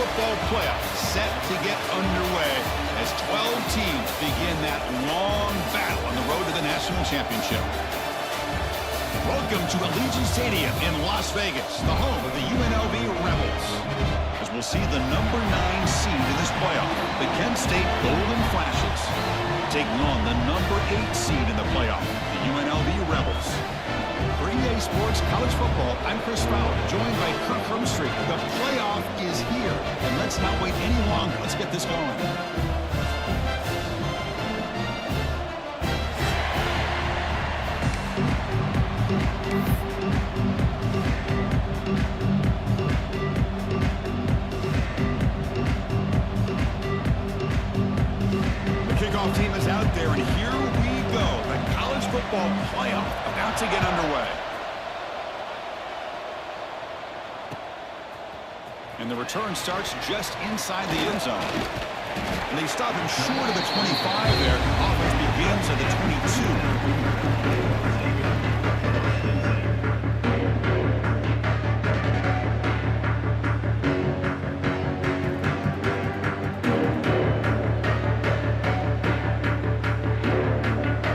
football playoff set to get underway as 12 teams begin that long battle on the road to the national championship. Welcome to Allegiant Stadium in Las Vegas, the home of the UNLV Rebels, as we'll see the number 9 seed in this playoff, the Kent State Golden Flashes, taking on the number 8 seed in the playoff, the UNLV Rebels. For EA Sports College Football, I'm Chris Fowler, joined by Kirk Hermstreet. The playoff is here, and let's not wait any longer. Let's get this going. The kickoff team is out there, and here we go. The college football playoff about to get underway. And the return starts just inside the end zone. And they stop him short of the 25 there. Offense begins at the 22.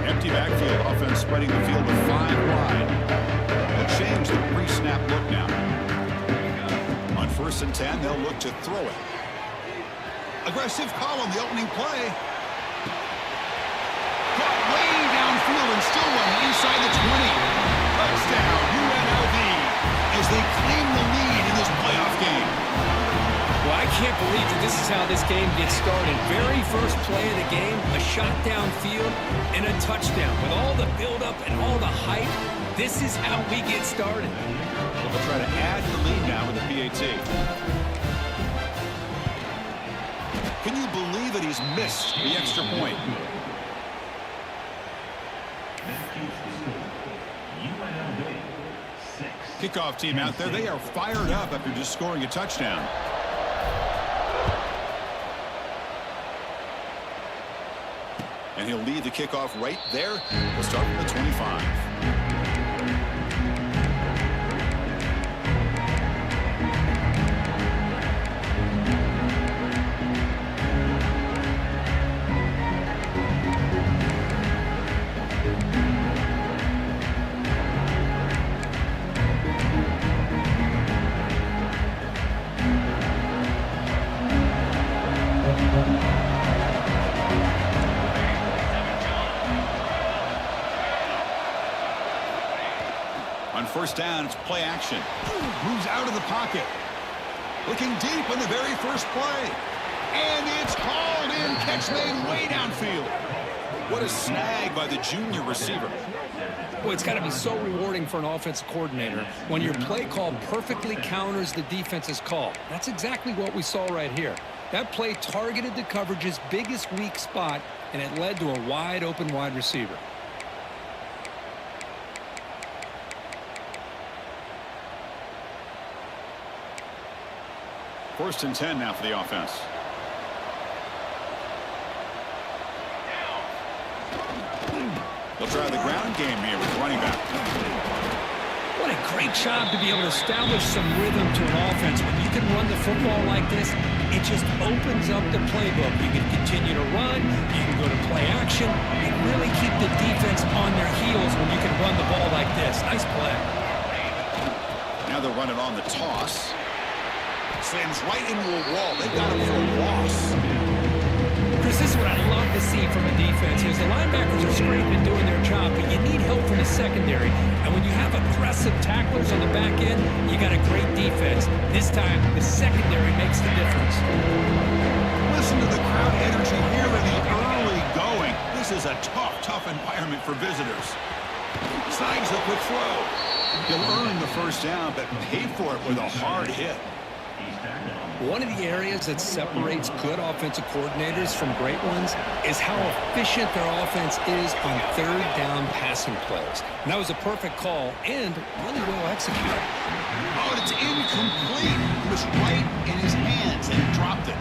Empty backfield offense spreading the field with 5 wide. They'll change the pre-snap look now. On 1st and 10, they'll look to throw it. Aggressive call on the opening play. Got way downfield and still running inside the 20. Touchdown, UNLV, as they claim the lead in this playoff game. Well, I can't believe that this is how this game gets started. Very first play of the game, a shot downfield and a touchdown. With all the buildup and all the hype, this is how we get started. Well, they'll try to add to the lead now with the PAT. Can you believe it? He's missed the extra point. Kickoff team out there. They are fired up after just scoring a touchdown. And he'll lead the kickoff right there. We'll start from the 25. On 1st down, it's play action. Moves out of the pocket. Looking deep on the very first play. And it's called in. Catch made way downfield. What a snag by the junior receiver. Well, it's got to be so rewarding for an offensive coordinator when your play call perfectly counters the defense's call. That's exactly what we saw right here. That play targeted the coverage's biggest weak spot, and it led to a wide open wide receiver. First and 10 now for the offense. They'll try the ground game here with the running back. What a great job to be able to establish some rhythm to an offense. When you can run the football like this, it just opens up the playbook. You can continue to run, you can go to play action, and really keep the defense on their heels when you can run the ball like this. Nice play. Now they'll run it on the toss. Slams right into a wall. They've got him for a loss. Chris, this is what I love to see from a defense. Is the linebackers are scraping doing their job, but you need help from the secondary. And when you have aggressive tacklers on the back end, you got a great defense. This time, the secondary makes the difference. Listen to the crowd energy here in the early going. This is a tough environment for visitors. Snags the quick throw. He'll earn the 1st down, but pay for it with a hard hit. One of the areas that separates good offensive coordinators from great ones is how efficient their offense is on 3rd down passing plays. And that was a perfect call and really well executed. Oh, it's incomplete. It was right in his hands and he dropped it.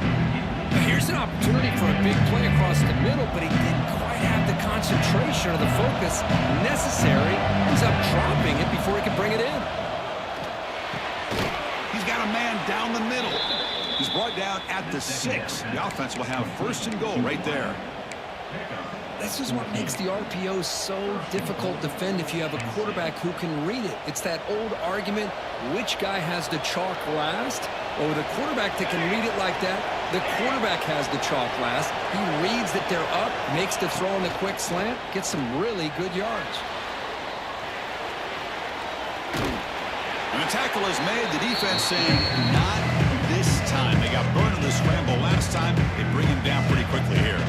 Now here's an opportunity for a big play across the middle, but he didn't quite have the concentration or the focus necessary. Ends up dropping it before he could bring it in. He's got a man down the middle. He's brought down at the 6. The offense will have first and goal right there. This is what makes the RPO so difficult to defend if you have a quarterback who can read it. It's that old argument, which guy has the chalk last? Or with a quarterback that can read it like that, the quarterback has the chalk last. He reads that they're up, makes the throw in the quick slant, gets some really good yards. And the tackle is made. The defense saying, not this time. They got burned in the scramble last time. They bring him down pretty quickly here.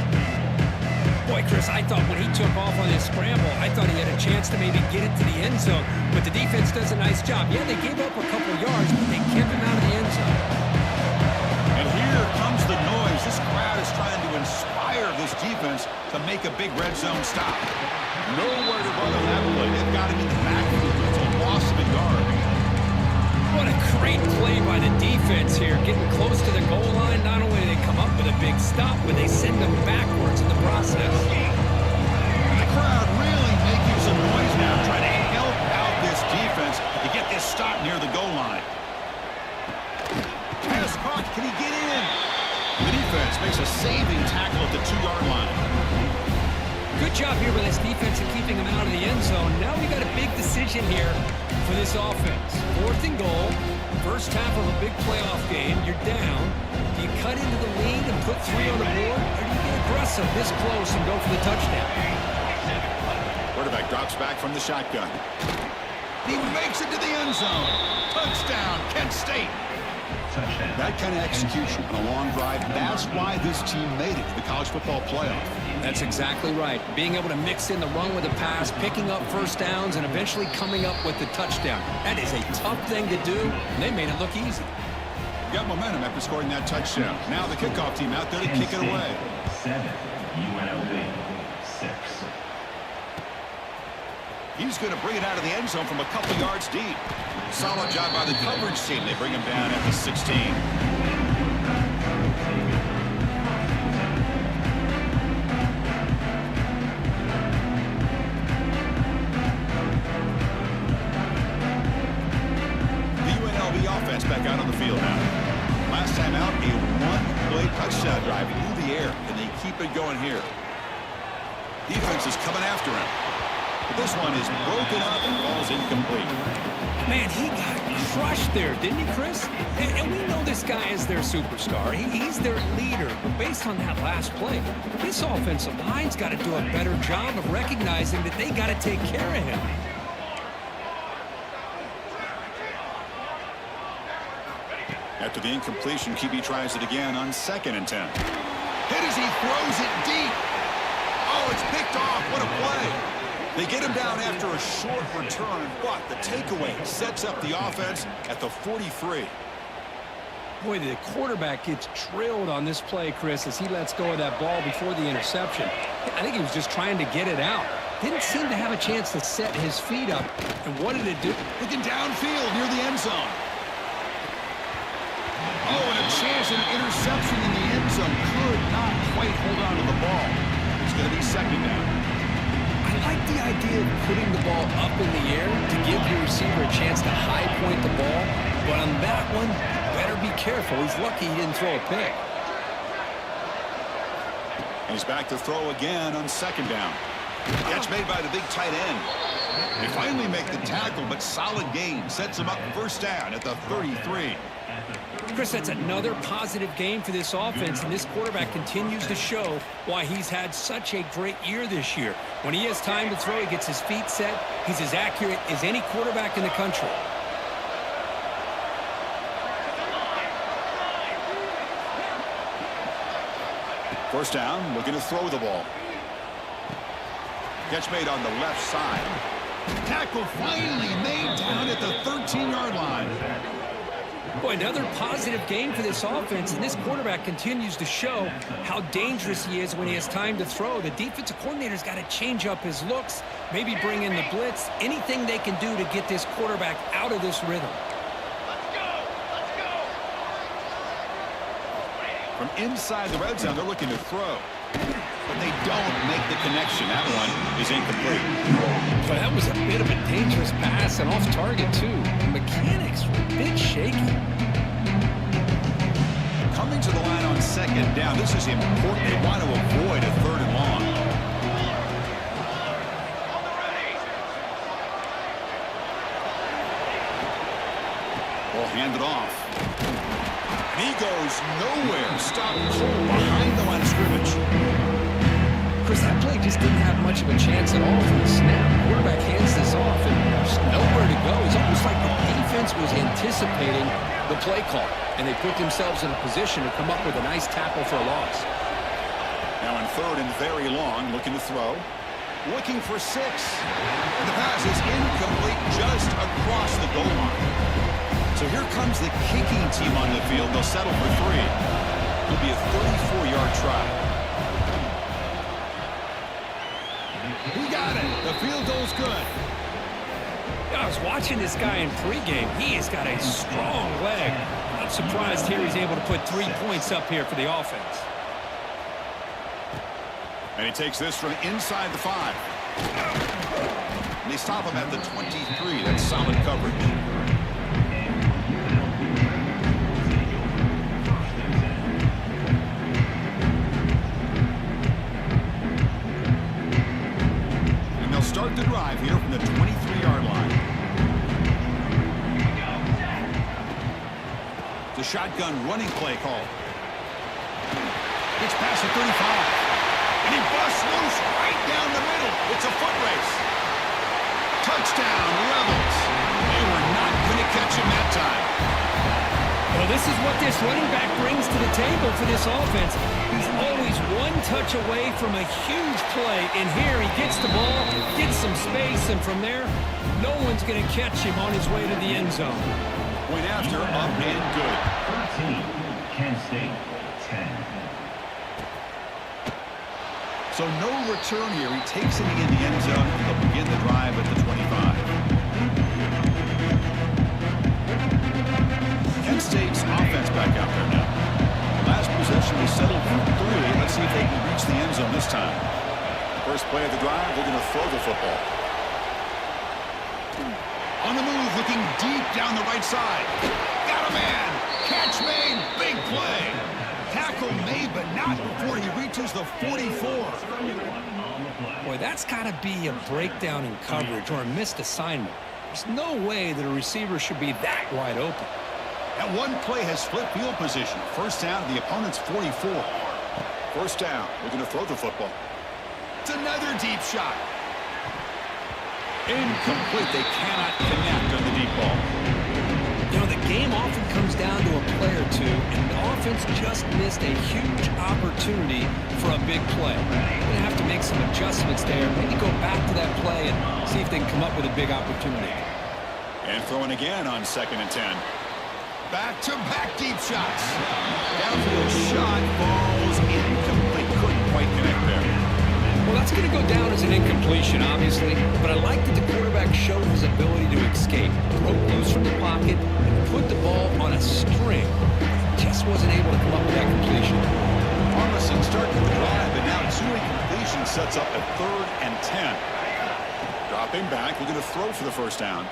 Boy, Chris, I thought when he took off on his scramble, I thought he had a chance to maybe get it to the end zone. But the defense does a nice job. Yeah, they gave up a couple yards, but they kept him out of the end zone. And here comes the noise. This crowd is trying to inspire this defense to make a big red zone stop. Nowhere to run on that play. They've got him in the backfield. It's a loss of a yard. What a great play by the defense here. Getting close to the goal line, not only do they come up with a big stop, but they send them backwards in the process. And the crowd really making some noise now, trying to help out this defense to get this stop near the goal line. Pass caught. Can he get in? The defense makes a saving tackle at the 2-yard line. Good job here with this defense of keeping them out of the end zone. Now we got a big decision here for this offense. 4th and goal, first half of a big playoff game. You're down. Do you cut into the lead and put 3 on the board, or do you get aggressive this close and go for the touchdown? Quarterback drops back from the shotgun. He makes it to the end zone. Touchdown, Kent State. That kind of execution on a long drive, that's why this team made it to the college football playoff. That's exactly right. Being able to mix in the run with the pass, picking up first downs, and eventually coming up with the touchdown. That is a tough thing to do, and they made it look easy. Got momentum after scoring that touchdown. Now the kickoff team out there to kick it away. 7, UNLV 6. He's going to bring it out of the end zone from a couple yards deep. Solid job by the coverage team. They bring him down at the 16. Offense back out on the field now. Last time out, a one-play touchdown drive through the air, and they keep it going here. Defense is coming after him. But this one is broken up and falls incomplete. Man, he got crushed there, didn't he, Chris? And we know this guy is their superstar. He's their leader. But based on that last play, this offensive line's got to do a better job of recognizing that they got to take care of him. After the incompletion, QB tries it again on 2nd and 10. Hit as he throws it deep. Oh, it's picked off. What a play. They get him down after a short return, but the takeaway sets up the offense at the 43. Boy, the quarterback gets drilled on this play, Chris, as he lets go of that ball before the interception. I think he was just trying to get it out. Didn't seem to have a chance to set his feet up. And what did it do? Looking downfield near the end zone. Oh, and a chance at an interception in the end zone. Could not quite hold on to the ball. It's going to be 2nd down. I like the idea of putting the ball up in the air to give your receiver a chance to high point the ball. But on that one, better be careful. He's lucky he didn't throw a pick. He's back to throw again on 2nd down. Catch made by the big tight end. They finally make the tackle, but solid gain sets him up first down at the 33. Chris, that's another positive game for this offense, and this quarterback continues to show why he's had such a great year this year. When he has time to throw, he gets his feet set. He's as accurate as any quarterback in the country. First down, looking to throw the ball. Catch made on the left side. Tackle finally made down at the 13-yard line. Boy, another positive game for this offense, and this quarterback continues to show how dangerous he is when he has time to throw. The defensive coordinator's got to change up his looks, maybe bring in the blitz, anything they can do to get this quarterback out of this rhythm. From inside the red zone, they're looking to throw. But they don't make the connection. That one is incomplete. But that was a bit of a dangerous pass and off target, too. The mechanics were a bit shaky. Going to the line on second down. This is important. They want to avoid a third and long. Ball handed off. And he goes nowhere. Stopped cold behind the line of scrimmage. Chris, that play just didn't have much of a chance at all from the snap. The quarterback hands this off, and there's nowhere to go. It's almost like the defense was anticipating the play call, and they put themselves in a position to come up with a nice tackle for a loss. Now in third and very long, looking to throw. Looking for 6. And the pass is incomplete just across the goal line. So here comes the kicking team on the field. They'll settle for 3. It'll be a 34-yard try. He got it. The field goal's good. I was watching this guy in pregame. He has got a strong leg. Not surprised here he's able to put 3 points up here for the offense. And he takes this from inside the 5. And they stop him at the 23. That's solid coverage. Start the drive here from the 23-yard line. The shotgun running play call. Gets past the 35. And he busts loose right down the middle. It's a foot race. Touchdown, Rebels. They were not going to catch him that time. Well, this is what this running back brings to the table for this offense. He's always one touch away from a huge play. And here he gets the ball, gets some space, and from there, no one's going to catch him on his way to the end zone. Point after, up and good. 13, Kent State, 10. So no return here. He takes it in the end zone. They'll begin the drive at the 25. Kent State's offense back out there now. Last possession was settled for 3. Let's see if they can reach the end zone this time. First play of the drive, they're going to throw the football. On the move, looking deep down the right side. Got a man. Catch made. Big play. Tackle made, but not before he reaches the 44. Boy, that's got to be a breakdown in coverage or a missed assignment. There's no way that a receiver should be that wide open. That one play has split field position. First down to the opponent's 44. First down. We're going to throw the football. It's another deep shot. Incomplete. They cannot connect on the deep ball. You know, the game often comes down to a play or two, and the offense just missed a huge opportunity for a big play. They're going to have to make some adjustments there. Maybe go back to that play and see if they can come up with a big opportunity. And throwing again on 2nd and 10. Back-to-back deep shots. Downfield shot falls incomplete. Couldn't quite connect there. Well, that's going to go down as an incompletion, obviously, but I like that the quarterback showed his ability to escape, broke loose from the pocket, and put the ball on a string. Just wasn't able to come up with that completion. Armisen starting the drive, and now 2 incompletions sets up a 3rd and 10. Dropping back, we're going to throw for the first down.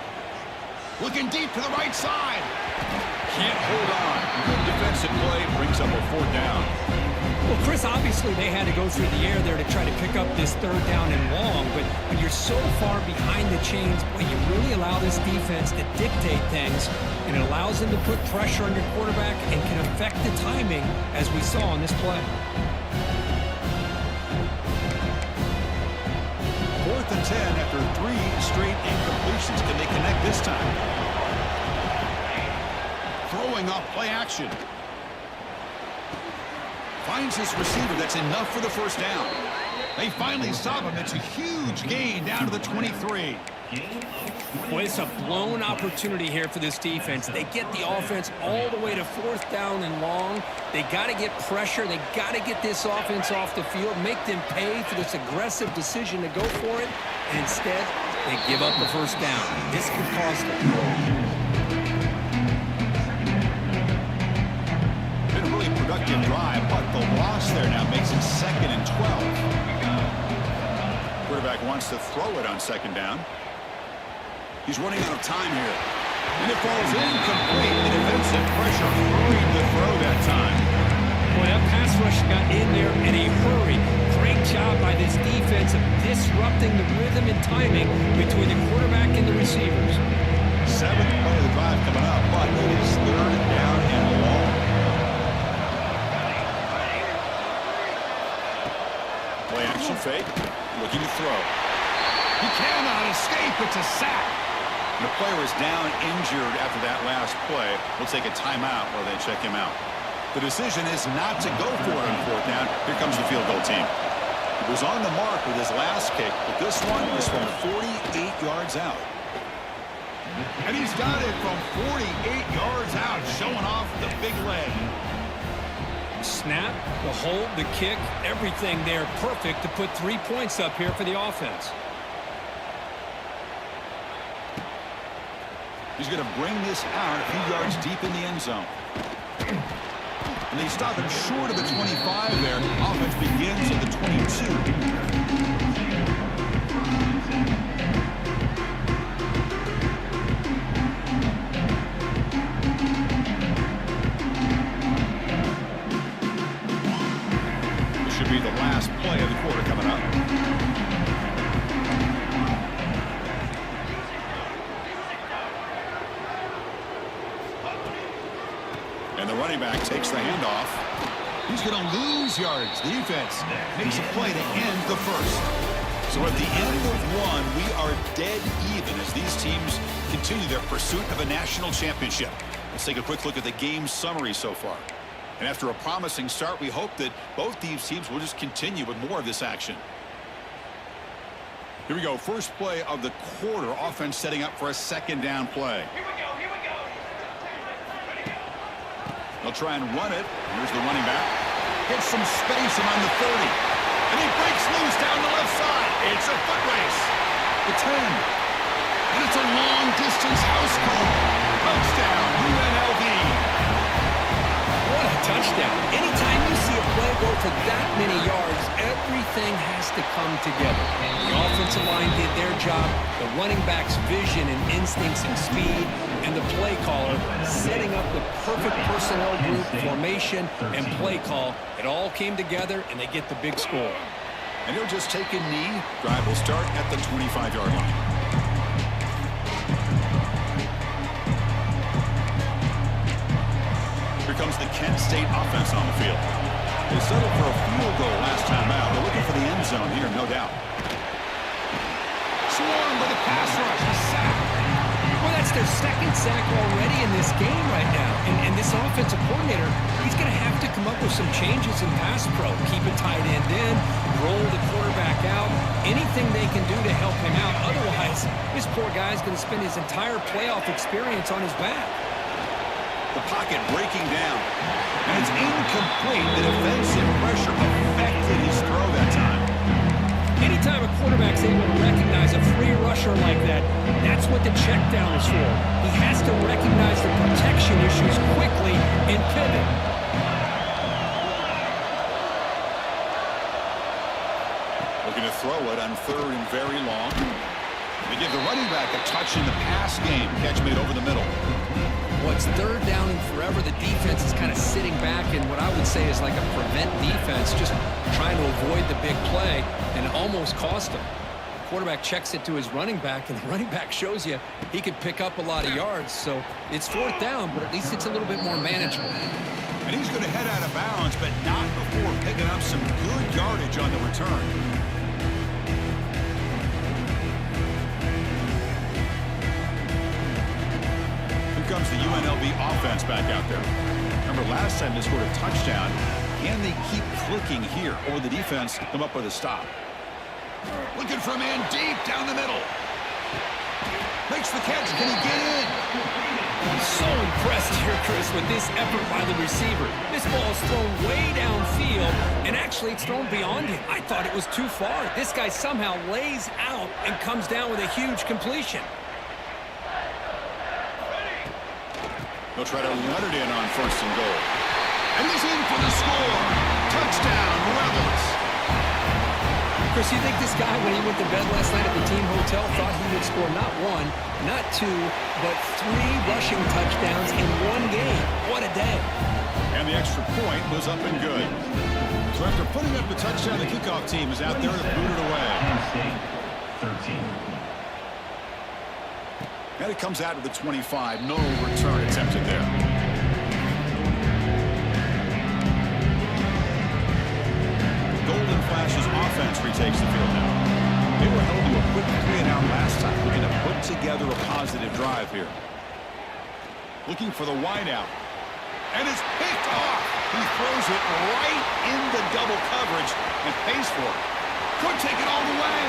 Looking deep to the right side. Can't hold on. Good defensive play brings up a 4th down. Well, Chris, obviously they had to go through the air there to try to pick up this 3rd down and long, but when you're so far behind the chains, boy, you really allow this defense to dictate things, and it allows them to put pressure on your quarterback and can affect the timing, as we saw on this play. 4th and 10 after 3 straight incompletions. Can they connect this time? Throwing off play action. Finds his receiver. That's enough for the first down. They finally stop him. It's a huge gain down to the 23. Boy, it's a blown opportunity here for this defense. They get the offense all the way to 4th down and long. They got to get pressure. They got to get this offense off the field, make them pay for this aggressive decision to go for it. And instead, they give up the first down. This could cost them. Been a really productive drive, but the loss there now makes it 2nd and 12. Quarterback wants to throw it on 2nd down. He's running out of time here. And it falls incomplete. The defensive pressure hurried the throw that time. rush got in there in a hurry. Great job by this defense of disrupting the rhythm and timing between the quarterback and the receivers. 7th play of the drive coming up, but it is 3rd down and long. Play action fake, looking to throw. He cannot escape. It's a sack. The player is down injured after that last play. We'll take a timeout while they check him out. The decision is not to go for it on 4th down. Here comes the field goal team. He was on the mark with his last kick, but this one is from 48 yards out. And he's got it from 48 yards out, showing off the big leg. Snap, the hold, the kick, everything there perfect to put 3 points up here for the offense. He's going to bring this out a few yards deep in the end zone. And they stop him short of the 25 there. Offense begins at the 22. This should be the last play of the quarter coming up. And the running back takes the handoff. He's going to lose yards. The defense makes a play to end the first. So at the end of one, we are dead even as these teams continue their pursuit of a national championship. Let's take a quick look at the game summary so far. And after a promising start, we hope that both these teams will just continue with more of this action. Here we go. First play of the quarter. Offense setting up for a 2nd down play. They'll try and run it. Here's the running back. Gets some space around the 30. And he breaks loose down the left side. It's a foot race. The 10. And it's a long-distance house call. Touchdown, UNLV. What a touchdown. Anytime you see a play go for that many yards, everything has to come together. The offensive line did their job, the running back's vision and instincts and speed, and the play caller setting up the perfect personnel group, formation, and play call. It all came together, and they get the big score. And he'll just take a knee. Drive will start at the 25-yard line. Here comes the Kent State offense on the field. They settled for a field goal last time out. They're looking for the end zone here, no doubt. Swarmed by the pass rush. A sack. Well, that's their 2nd sack already in this game right now. And this offensive coordinator, he's going to have to come up with some changes in pass pro. Keep a tight end in, roll the quarterback out, anything they can do to help him out. Otherwise, this poor guy's going to spend his entire playoff experience on his back. The pocket breaking down. And it's incomplete. The defensive pressure affected his throw that time. Anytime a quarterback's able to recognize a free rusher like that, that's what the check down is for. He has to recognize the protection issues quickly and pivot. Looking to throw it on 3rd and very long. They give the running back a touch in the pass game. Catch made over the middle. Well, it's 3rd down and forever. The defense is kind of sitting back in what I would say is like a prevent defense, just trying to avoid the big play, and almost cost him. The quarterback checks it to his running back, and the running back shows you he could pick up a lot of yards. So it's 4th down, but at least it's a little bit more manageable. And he's going to head out of bounds, but not before picking up some good yardage on the return. Comes the UNLV offense back out there. Remember last time they scored a touchdown. Can they keep clicking here, or the defense come up with a stop? Looking for a man deep down the middle. Makes the catch. Can he get in? I'm so impressed here, Chris, with this effort by the receiver. This ball is thrown way downfield, and actually it's thrown beyond him. I thought it was too far. This guy somehow lays out and comes down with a huge completion. They'll try to run it in on 1st and goal. And he's in for the score. Touchdown, Rebels. Chris, you think this guy, when he went to bed last night at the team hotel, thought he would score not 1, not 2, but 3 rushing touchdowns in one game? What a day. And the extra point was up and good. So after putting up the touchdown, the kickoff team is out there to boot it away. Penn State, 13. And it comes out of the 25. No return attempted there. Golden Flash's offense retakes the field now. They were held to a quick 3-and-out last time. Looking to put together a positive drive here. Looking for the wideout. And it's picked off. He throws it right into double coverage and pays for it. Could take it all the way.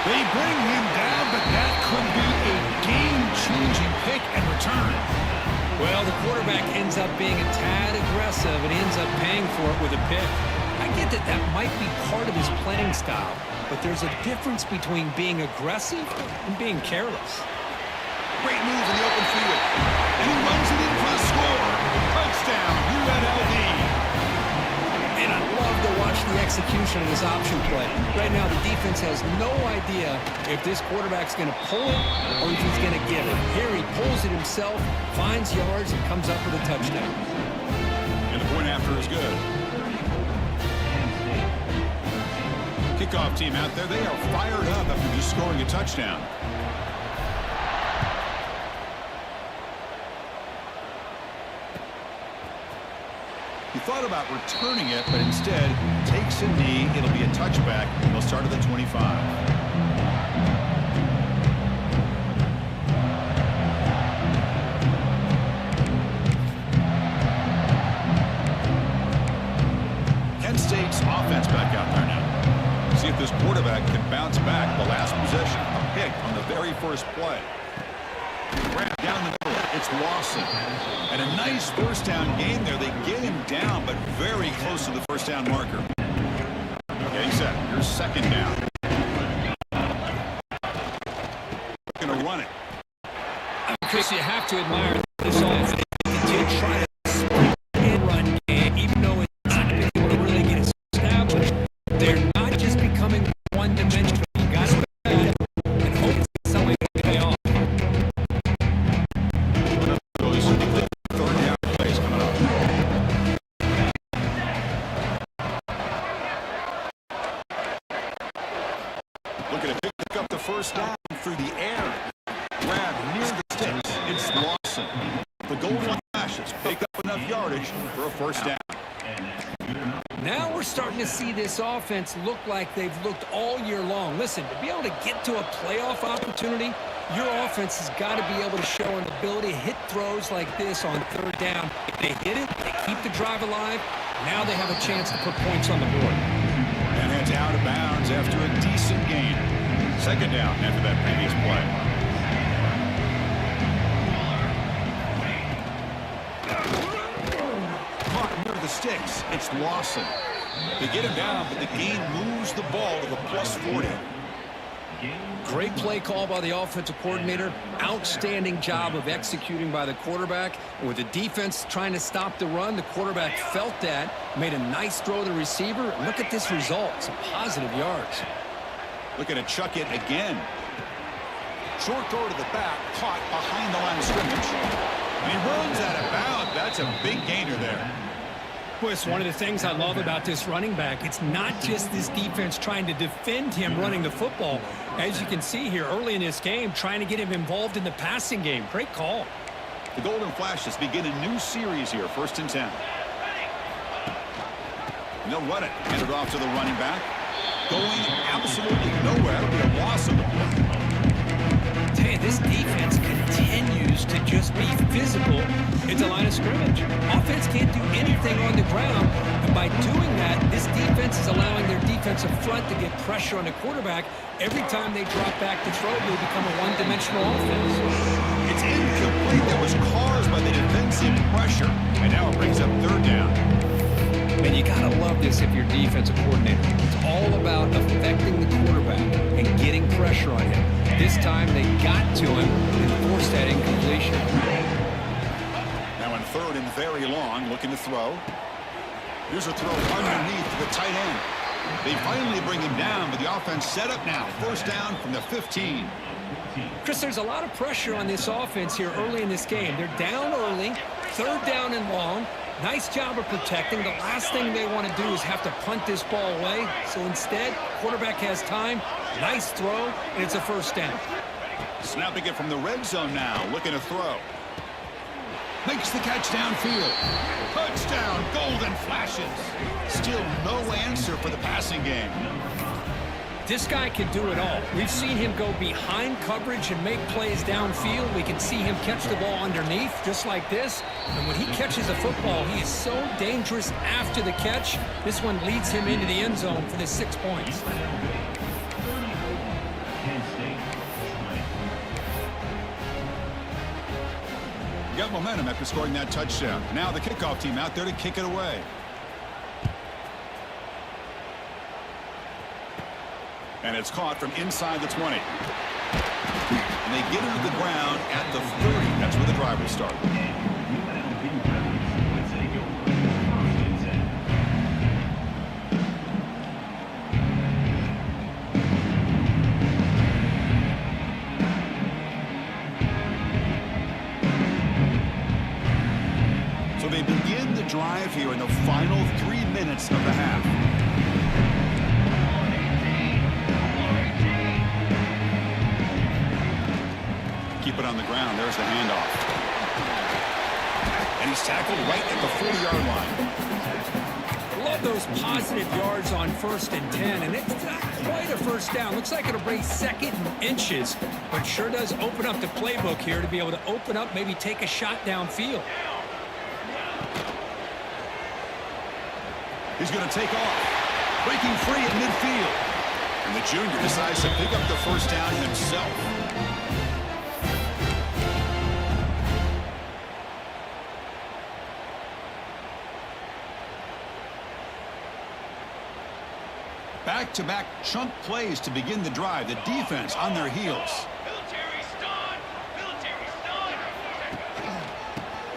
They bring him down, but that could be a game-changing pick and return. Well, the quarterback ends up being a tad aggressive and ends up paying for it with a pick. I get that that might be part of his playing style, but there's a difference between being aggressive and being careless. Great move in the open field. And he runs it in for the score. Touchdown, UNLV. And I love to watch the execution of this option play. Right now, the defense has no idea if this quarterback's going to pull it or if he's going to give it. Here he pulls it himself, finds yards, and comes up with a touchdown. And the point after is good. Kickoff team out there, they are fired up after just scoring a touchdown. He thought about returning it, but instead takes a knee. It'll be a touchback. He'll start at the 25. Penn State's offense back out there now. See if this quarterback can bounce back. The last possession, a pick on the very first play. Wrapped down the middle. It's Lawson. And a nice first down game there. They get him down, but very close to the first down marker. Getting set. Here's second down. Going to run it. Chris, you have to admire this offense. They continue to try to sprint and run game, even though it's not been able to really get established. They're not just becoming one-dimensional. You got to that and hope something can pay off. Looking to pick up the first down through the air. Grab near the sticks. It's Lawson. The Golden Flashes pick up enough yardage for a first down. Now we're starting to see this offense look like they've looked all year long. Listen, to be able to get to a playoff opportunity, your offense has got to be able to show an ability to hit throws like this on third down. If they hit it, they keep the drive alive. Now they have a chance to put points on the board. And heads out of bounds after a decent gain. Second down after that previous play. Caught near the sticks. It's Lawson. They get him down, but the gain moves the ball to the +40. Great play call by the offensive coordinator. Outstanding job of executing by the quarterback. And with the defense trying to stop the run, the quarterback felt that, made a nice throw to the receiver. And look at this result. Some positive yards. Looking to chuck it again. Short throw to the back, caught behind the line of scrimmage. And he runs out of bounds. That's a big gainer there. It's one of the things I love about this running back. It's not just this defense trying to defend him running the football. As you can see here early in this game, trying to get him involved in the passing game. Great call. The Golden Flashes begin a new series here, 1st and 10. And they'll run it. Hand it off to the running back. Going absolutely nowhere. It'll be a loss of the play. Hey, this defense continues to just be physical at the line of scrimmage. Offense can't do anything on the ground, and by doing that, this defense is allowing their defensive front to get pressure on the quarterback. Every time they drop back to throw, they become a one-dimensional offense. It's incomplete. That was caused by the defensive pressure, and now it brings up third down. And you gotta love this if you're defensive coordinator. It's all about affecting the quarterback and getting pressure on him. This time they got to him and forced that incompletion. Now in 3rd and very long, looking to throw. Here's a throw underneath to the tight end. They finally bring him down, but the offense set up now. 1st down from the 15. Chris, there's a lot of pressure on this offense here early in this game. They're down early, 3rd down and long. Nice job of protecting. The last thing they want to do is have to punt this ball away. So instead, quarterback has time. Nice throw, and it's a first down. Snapping it from the red zone now, looking to throw. Makes the catch downfield. Touchdown, golden flashes. Still no answer for the passing game. This guy can do it all. We've seen him go behind coverage and make plays downfield. We can see him catch the ball underneath, just like this. And when he catches a football, he is so dangerous after the catch. This one leads him into the end zone for the 6 points. Got momentum after scoring that touchdown. Now the kickoff team out there to kick it away. And it's caught from inside the 20. And they get it to the ground at the 30. That's where the drive will start. So they begin the drive here in the final 3 minutes of the half. Keep it on the ground. There's the handoff. And he's tackled right at the 40-yard line. Love those positive yards on 1st and 10, and it's not quite a first down. Looks like it'll bring 2nd and inches, but sure does open up the playbook here to be able to open up, maybe take a shot downfield. He's going to take off, breaking free at midfield. And the junior decides to pick up the first down himself. Back-to-back chunk plays to begin the drive. The defense on their heels.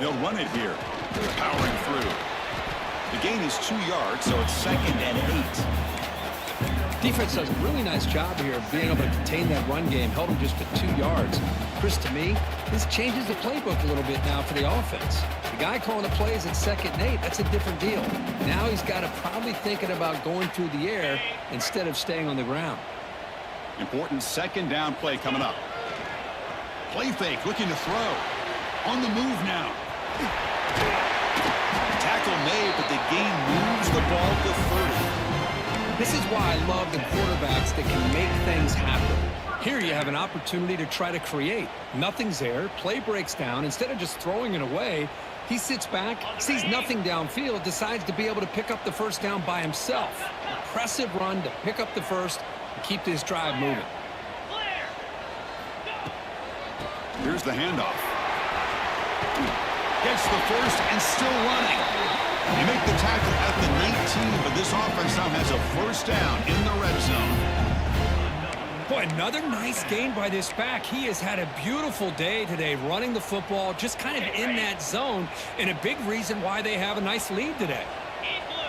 They'll run it here. They're powering through. The gain is 2 yards, so it's 2nd and 8. Defense does a really nice job here of being able to contain that run game. Held him just for 2 yards. Chris, to me, this changes the playbook a little bit now for the offense. The guy calling the plays at 2nd and 8, that's a different deal. Now he's got to probably thinking about going through the air instead of staying on the ground. Important 2nd down play coming up. Play fake, looking to throw. On the move now. Tackle made, but the gain moves the ball to 30. This is why I love the quarterbacks that can make things happen. Here you have an opportunity to try to create. Nothing's there. Play breaks down. Instead of just throwing it away, he sits back, sees nothing downfield, decides to be able to pick up the first down by himself. Impressive run to pick up the first and keep this drive moving. Here's the handoff. Gets the first and still running. They make the tackle at the 19, but this offense now has a first down in the red zone. Boy, another nice gain by this back. He has had a beautiful day today running the football, just kind of in that zone, and a big reason why they have a nice lead today.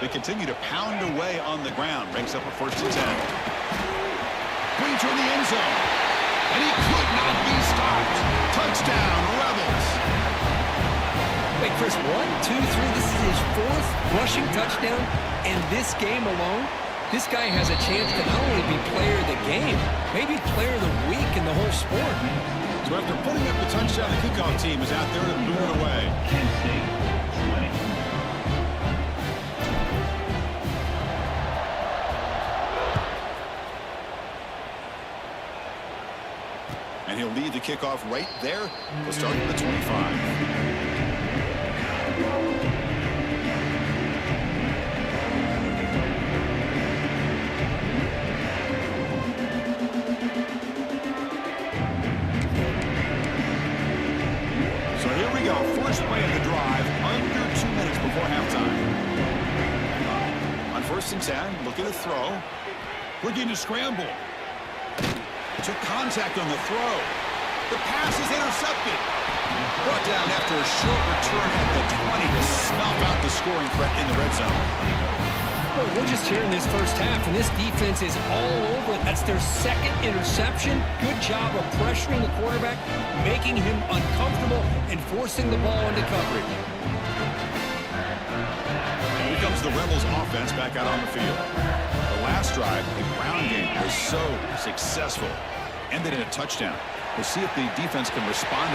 They continue to pound away on the ground. Breaks up a 1st and 10. Brings her in the end zone. And he could not be stopped. Touchdown, Rebels. Wait, Chris, 1, 2, 3. This is his 4th rushing touchdown, and this game alone, this guy has a chance to not only be player of the game, maybe player of the week in the whole sport. So after putting up the touchdown, the kickoff team is out there to boot it away. Kent State, 20. And he'll lead the kickoff right there. We'll start at the 25. First play of the drive, under 2 minutes before halftime. On 1st and 10, looking to throw. Looking to scramble. Took contact on the throw. The pass is intercepted. Brought down after a short return at the 20 to snuff out the scoring threat in the red zone. Well, we're just here in this first half, and this defense is all over it. That's their 2nd interception. Good job of pressuring the quarterback, making him uncomfortable, and forcing the ball into coverage. brings the Rebels offense back out on the field. The last drive, the ground game, was so successful. Ended in a touchdown. We'll see if the defense can respond.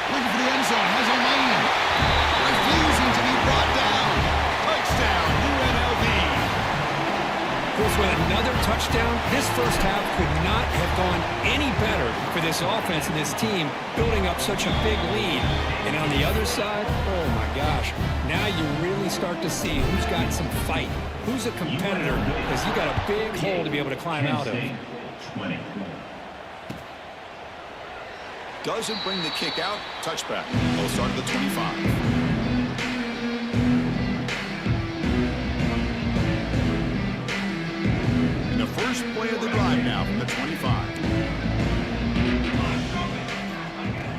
Looking for the end zone, has a lane. Refusing to be brought down. Touchdown, UNLV. With another touchdown, this first half could not have gone any better for this offense and this team, building up such a big lead. And on the other side, oh my gosh, now you really start to see who's got some fight, who's a competitor, because you got a big hole to be able to climb out of. Doesn't bring the kick out. Touchback. They'll start at the 25. First play of the drive now from the 25.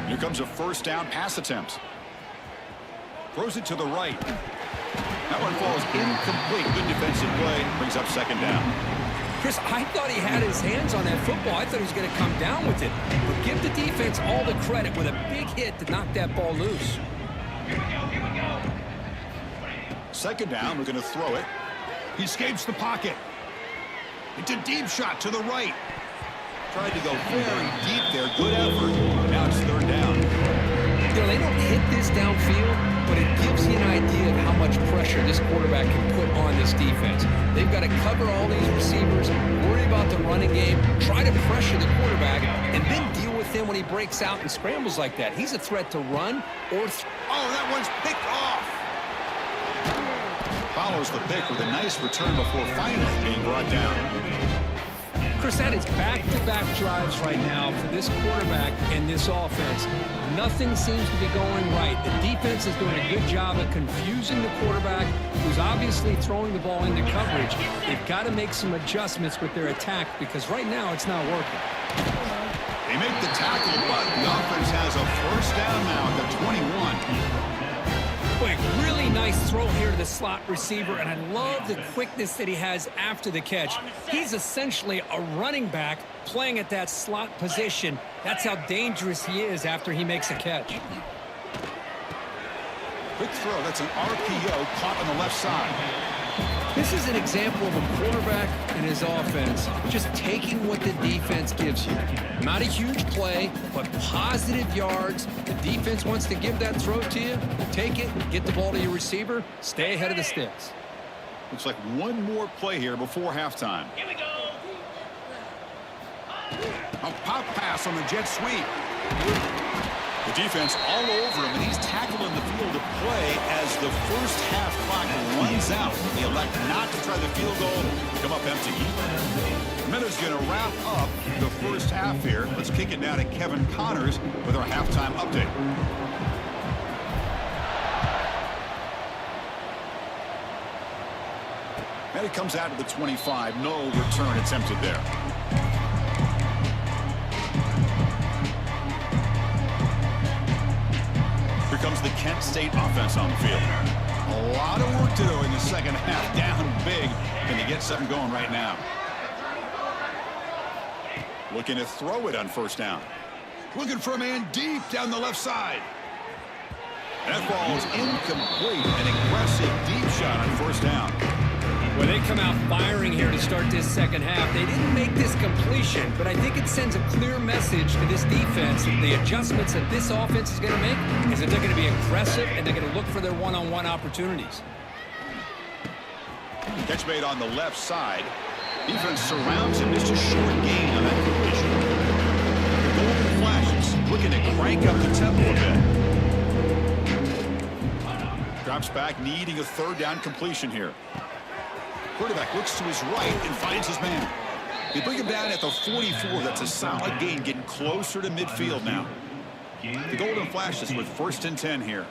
Here comes a first down pass attempt. Throws it to the right. That one falls incomplete. Good defensive play. Brings up second down. Chris, I thought he had his hands on that football. I thought he was going to come down with it. But give the defense all the credit with a big hit to knock that ball loose. Second down. We're going to throw it. He escapes the pocket. It's a deep shot to the right. Tried to go very deep there. Good effort. Now it's third down. You know, they don't hit this downfield, but it gives you an idea of how much pressure this quarterback can put on this defense. They've got to cover all these receivers, worry about the running game, try to pressure the quarterback, and then deal with him when he breaks out and scrambles like that. He's a threat to run or oh, that one's picked off. Follows the pick with a nice return before finally being brought down. Chris, that is back-to-back drives right now for this quarterback and this offense. Nothing seems to be going right. The defense is doing a good job of confusing the quarterback, who's obviously throwing the ball into coverage. They've got to make some adjustments with their attack because right now it's not working. They make the tackle, but the offense has a first down now at the 21. Boy, really nice throw here to the slot receiver, and I love the quickness that he has after the catch. He's essentially a running back playing at that slot position. That's how dangerous he is after he makes a catch. Quick throw. That's an RPO caught on the left side. This is an example of a quarterback and his offense just taking what the defense gives you. Not a huge play, but positive yards. The defense wants to give that throw to you. Take it, get the ball to your receiver, stay ahead of the sticks. Looks like one more play here before halftime. Here we go. A pop pass on the jet sweep. The defense all over him, and he's tackled in the field of play as the first half clock runs out. They elect not to try the field goal, come up empty. Miller's going to wrap up the first half here. Let's kick it down to Kevin Connors with our halftime update. And it comes out to the 25. No return attempted there. Here comes the Kent State offense on the field. A lot of work to do in the second half. Down big. Can they get something going right now? Looking to throw it on first down. Looking for a man deep down the left side. And that ball is incomplete. An aggressive deep shot on first down. Well, they come out firing here to start this second half. They didn't make this completion, but I think it sends a clear message to this defense that the adjustments that this offense is going to make is that they're going to be aggressive and they're going to look for their one-on-one opportunities. Catch made on the left side. Defense surrounds him. Just a short gain on that completion. The golden flashes looking to crank up the tempo a bit. Drops back, needing a third down completion here. Quarterback looks to his right and finds his man. They bring him down at the 44. That's a solid gain, getting closer to midfield now. The golden flashes with 1st and 10 here.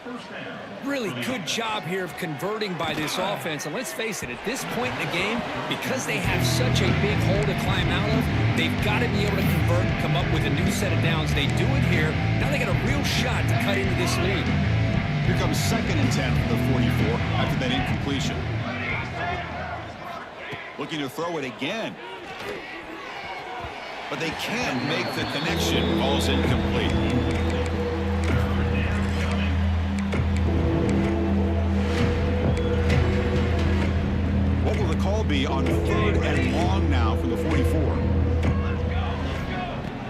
Really good job here of converting by this offense. And let's face it, at this point in the game, because they have such a big hole to climb out of, they've got to be able to convert and come up with a new set of downs. They do it here. Now they got a real shot to cut into this lead. Here comes 2nd and 10 for the 44 after that incompletion. Looking to throw it again. But they can't make the connection. Ball's incomplete. call be on 3rd and long now from the 44.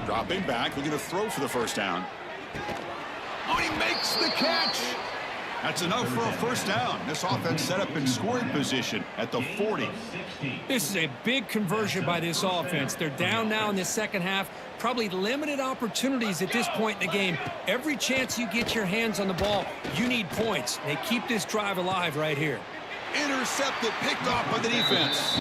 Dropping back, looking to throw for the first down. Oh, he makes the catch. That's enough for a first down. This offense set up in scoring position at the 40. This is a big conversion by this offense. They're down now in the second half. Probably limited opportunities at this point in the game. Every chance you get your hands on the ball, you need points. They keep this drive alive right here. Intercepted, picked off by the defense.